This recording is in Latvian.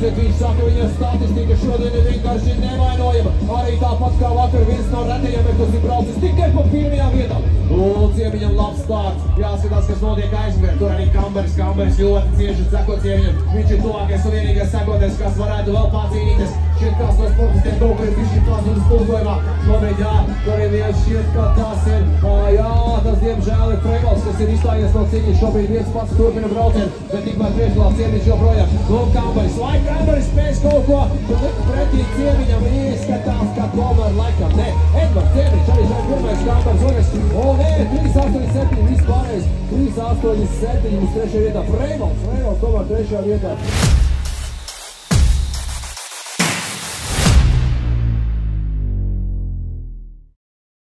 redziet, viņš saka, viņa statistika šodien ir vienkārši nevainojama. Arī tāpat kā vakar viens no retajiem, kas ir braucis tikai pa pirmajām vietām. Ciemiņam labs starts. Jāskatās, kas notiek aizmugurē. Tur arī Kamberis ļoti cieši seko Ciemiņam. Viņš ir tuvākais un vienīgais sekotais, kas varētu vēl pacīnīties. Šķiet, kas no sportistiem kaut kur ir bišķi pazudas pulkojumā. Šobrīd, jā, tur ir viens šķiet, ka tas ir. Jā, tas diemžēl ir Freimals, kas ir izstājies no cīņas. Šobrīd viens pats turpina braucienu, bet tikmēr priekšgalā Ciemiņš joprojām. Kamberis, lai Kamberis spēs kaut ko pretī Ciemiņam, izskatās, ka tomēr laikam ne. Edvards Ciemiņš arī šeit pirmais Kamberis otrais. O, nē, 3.87 vispārējais. 3.87 uz trešajā vietā. Freimals tomēr trešajā vietā.